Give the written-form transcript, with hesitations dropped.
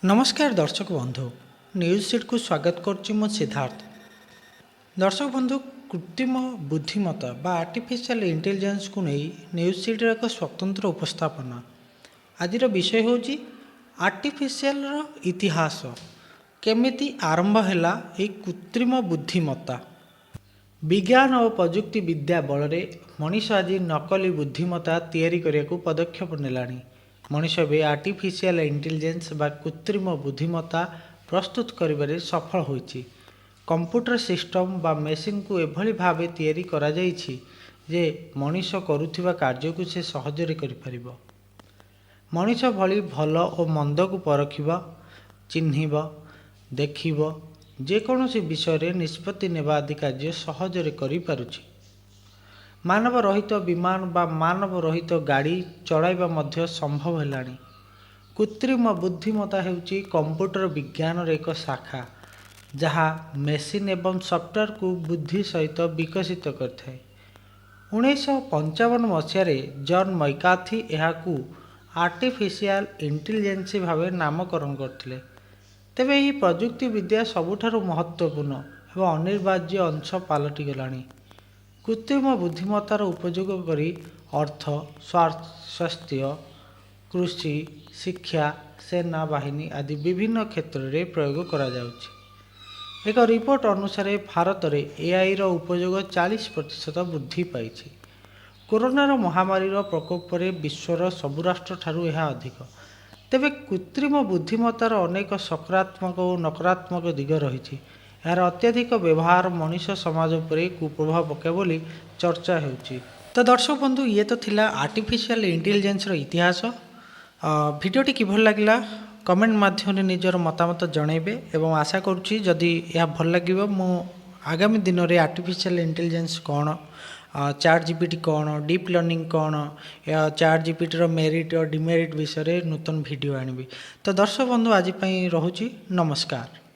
नमस्कार दर्शक बंधु न्यूज सीट को स्वागत करुच्ची मो सिद्धार्थ। दर्शक बंधु कृत्रिम बुद्धिमत्ता बा आर्टिफिशियल इंटेलिजेंस को नहीं न्यूज सीटर एक स्वतंत्र उपस्थापन। आज विषय हूँ आर्टिफिशियल इतिहास केमिति आरंभ है कृत्रिम बुद्धिमत्ता। विज्ञान और प्रजुक्ति विद्या बल मनीष आज नकली बुद्धिमत्ता तैयारी करने को पदक्षेप नेलानी। मनीष भी आर्टिफिशियल इंटेलिजेंस बा कृत्रिम बुद्धिमत्ता प्रस्तुत करिबारे सफल होइछि। कंप्यूटर सिस्टम बा मेसिन को एभली भावे तैयारी करा जाइछि जे मनीष करुथिबा कार्य को से सहजरे करि परिबो। मनीष भली भल और मंद को परखिबा, चिन्हिबा, देखिबा, जेकोसी विषय निष्पत्ति नेबा आदि कार्य सहजरे करि पारुछि। मानव रहित विमान बा मानव रहित गाड़ी चलाइबा मध्य संभव हेलानी। कृत्रिम बुद्धिमत्ता हेउची कंप्यूटर विज्ञान एक शाखा जहाँ मेसिन एवं सॉफ्टवेयर को बुद्धि सहित विकसित करथाय। 1955 मसीह जॉन मैकार्थी एहाकू आर्टिफिशियल इंटेलिजेंस भाव नामकरण करथिले। तेबे यह प्रजुक्ति विद्या सबुठारु महत्वपूर्ण एवं अनिवार्य अंश पालटि गलानी। कृत्रिम बुद्धिमत्तार उपयोग करी अर्थ, स्वास्थ्य, कृषि, शिक्षा, सेना बाहिनी आदि विभिन्न क्षेत्र में प्रयोग करा जाउछि। एक रिपोर्ट अनुसार भारत में एआई रो उपयोग 40% वृद्धि पाई। कोरोनार महामारी प्रकोप विश्वर सबु राष्ट्र ठारू यह अधिक। तेबे कृत्रिम बुद्धिमत्तार अनेक सकारात्मक और नकारात्मक दिग रही। यार अत्यधिक व्यवहार मनुष्य समाज पर कुप्रभाव पकाए बोली चर्चा होउछि। तो दर्शक बंधु ये तो थिला आर्टिफिशियल इंटेलिजेंस इतिहास। भिडियोटी किभल लागला कमेंट माध्यम निजर मतामत जनइबे एवं आशा करुच्ची जदि यह भल लगिबो मु आगामी दिन में आर्टिफिशियल इंटेलिजेंस कौन, चैट जीपीटी कौन, डीप लर्निंग कौन, या चैट जीपीटी रो मेरिट और डिमेरिट विषय नूतन वीडियो आनिबी। तो दर्शक बंधु आज रोची नमस्कार।